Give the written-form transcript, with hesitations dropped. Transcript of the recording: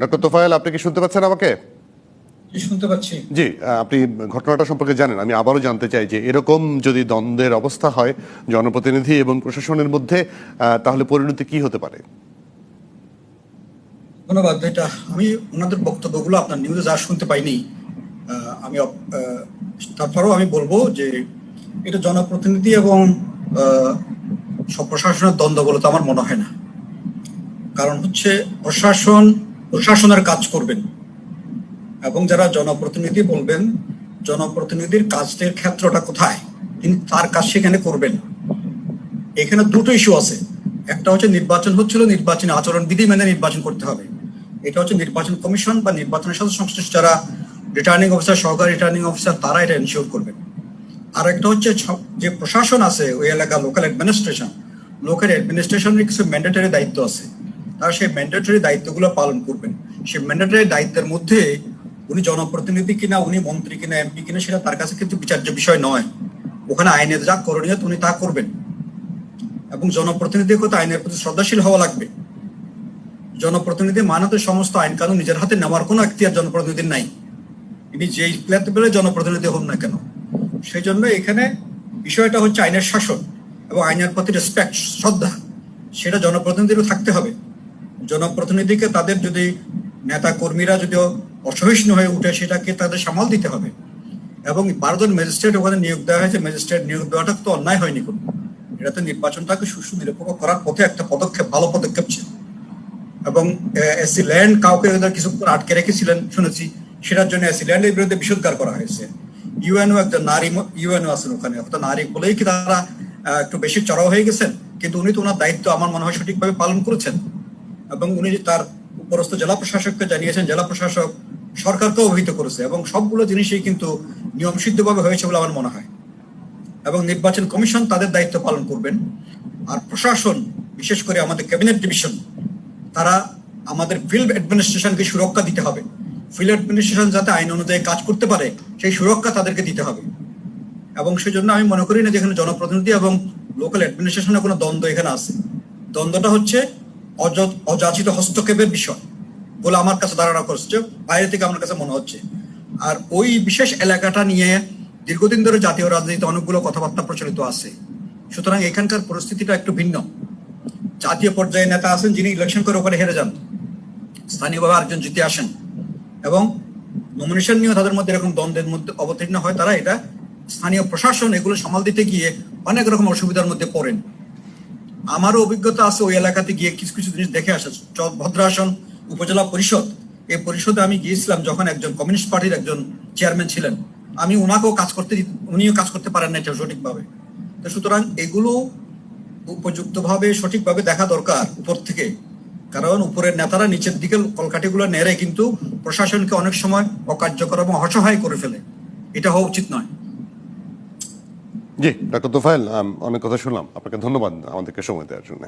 Doctor Tofail, আপনি কি শুনতে পাচ্ছেন আমাকে? শুনতে পাচ্ছি। জি, আপনি ঘটনাটা সম্পর্কে জানেন। আমি আবারও জানতে চাই যে এরকম যদি দ্বন্দ্বের অবস্থা হয় জনপ্রতিনিধি এবং প্রশাসনের মধ্যে, তাহলে পরিণতি কি হতে পারে? ধন্যবাদ। এটা আমি ওনাদের বক্তব্যগুলো আপনার নিউজে যা শুনতে পাইনি। আমি তারপরেও আমি বলবো যে এটা জনপ্রতিনিধি এবং প্রশাসনের দ্বন্দ্ব বলে তো আমার মনে হয় না। কারণ হচ্ছে প্রশাসনের কাজ করবেন এবং যারা জনপ্রতিনিধি বলবেন জনপ্রতিনিধির কাজের ক্ষেত্রটা কোথায়, তিনি তার কাজ সেখানে করবেন। এখানে দুটো ইস্যু আছে। একটা হচ্ছে নির্বাচন হচ্ছিল, নির্বাচনী আচরণ বিধি মেনে নির্বাচন করতে হবে। এটা হচ্ছে নির্বাচন কমিশন বা নির্বাচনের সাথে সংশ্লিষ্ট যারা রিটার্নিং অফিসার, সহকারী রিটার্নিং অফিসার, তারা এটা এনশিওর করবেন। আর একটা হচ্ছে যে প্রশাসন আছে ওই এলাকা, লোকাল অ্যাডমিনিস্ট্রেশনের কিছু ম্যান্ডেটরি দায়িত্ব আছে, তারা সেই ম্যান্ডেটরি দায়িত্বগুলো পালন করবেন। সেই ম্যান্ডেটরি দায়িত্বের মধ্যে উনি জনপ্রতিনিধি কিনা, উনি মন্ত্রী কিনা, এমপি কিনা, সেটা তার কাছে কিন্তু বিচার্য বিষয় নয়। ওখানে আইনের যা করণীয় উনি তা করবেন এবং জনপ্রতিনিধিকে আইনের প্রতি শ্রদ্ধাশীল হওয়া লাগবে। জনপ্রতিনিধি মানতে সমস্ত আইন কানুন নিজের হাতে নেওয়ার কোনো এখতিয়ার জনপ্রতিনিধির নাই, তিনি যেই লেভেলে জনপ্রতিনিধি হন না কেন। সেই জন্য এখানে বিষয়টা হচ্ছে আইনের শাসন এবং আইনের প্রতি রেসপেক্ট, শ্রদ্ধা, সেটা জনপ্রতিনিধিরও থাকতে হবে। জনপ্রতিনিধিকে তাদের যদি নেতা কর্মীরা যদি অসহিষ্ণু হয়ে উঠে, সেটাকে তাদের সামাল দিতে হবে। এবং 12 জন ম্যাজিস্ট্রেট ওখানে নিয়োগ দেওয়া হয়েছে, ম্যাজিস্ট্রেট নিয়োগ দেওয়াটা তো অন্যায় হয়নি কোনো। এটা তো নির্বাচনটাকে সুষ্ঠু নিরপেক্ষ করার পথে একটা পদক্ষেপ, ভালো পদক্ষেপ ছিল। এবং এসি ল্যান্ড কাউকে কিছুক্ষণ আটকে রেখেছিলেন শুনেছি, সেটার জন্য এসি ল্যান্ডের বিরুদ্ধে বিষোদ্গার করা হয়েছে। ইউএনও একজন নারী ইউএনও আছেন ওখানে, অর্থাৎ নারী বলেই কি তারা একটু বেশি চড়াও হয়ে গেছেন? কিন্তু উনি তো ওনার দায়িত্ব আমার মনে হয় সঠিকভাবে পালন করেছেন এবং উনি তার উপরস্থ জেলা প্রশাসককে জানিয়েছেন, জেলা প্রশাসক সরকারকেও অবহিত করেছে এবং সবগুলো জিনিসই কিন্তু নিয়মসিদ্ধভাবে হয়েছে বলে আমার মনে হয়। এবং নির্বাচন কমিশন তাদের দায়িত্ব পালন করবেন। আর প্রশাসন, বিশেষ করে আমাদের ক্যাবিনেট ডিভিশন, তারা আমাদের ফিল্ড অ্যাডমিনিস্ট্রেশনকে সুরক্ষা দিতে হবে। ফিল্ড অ্যাডমিনিস্ট্রেশন যাতে আইন অনুযায়ী কাজ করতে পারে, সেই সুরক্ষা তাদেরকে দিতে হবে। এবং সেই জন্য আমি মনে করি না যেখানে জনপ্রতিনিধি এবং লোকাল অ্যাডমিনিস্ট্রেশনের কোনো দ্বন্দ্ব এখানে আছে। দ্বন্দ্বটা হচ্ছে অযাচিত হস্তক্ষেপের বিষয় বলে আমার কাছে ধারণা করছে, বাইরে থেকে আমার কাছে মনে হচ্ছে। আর ওই বিশেষ এলাকাটা নিয়ে দীর্ঘদিন ধরে জাতীয় রাজনীতিতে অনেকগুলো কথাবার্তা প্রচলিত আছে। সুতরাং এখানকার পরিস্থিতিটা একটু ভিন্ন। জাতীয় পর্যায়ে নেতা আছেন যিনি ইলেকশন করে ওখানে হেরে যান, স্থানীয়ভাবে আরেকজন জিতে আসেন এবং নমিনেশন নিয়েও তাদের মধ্যে এরকম দ্বন্দ্বের মধ্যে অবতীর্ণ হয়। তারা এটা স্থানীয় প্রশাসন এগুলো সামাল দিতে গিয়ে অনেক রকম অসুবিধার মধ্যে পড়েন। আমারও অভিজ্ঞতা আছে ওই এলাকাতে গিয়ে কিছু কিছু জিনিস দেখে আসা। ভদ্রাসন উপজেলা পরিষদ, এই পরিষদে আমি গিয়েছিলাম যখন একজন কমিউনিস্ট পার্টির একজন চেয়ারম্যান ছিলেন। আমি উনিও কাজ করতে পারেন না এটা সঠিকভাবে। তো সুতরাং এগুলো উপযুক্তভাবে সঠিকভাবে দেখা দরকার উপর থেকে, কারণ উপরের নেতারা নিচের দিকে কলকাঠিগুলো নেড়ে কিন্তু প্রশাসনকে অনেক সময় অকার্যকর এবং অসহায় করে ফেলে। এটা হওয়া উচিত নয়। জি, ডক্টর তোফায়েল, অনেক কথা শুনলাম। আপনাকে ধন্যবাদ আমাদেরকে সময় দেওয়ার জন্য।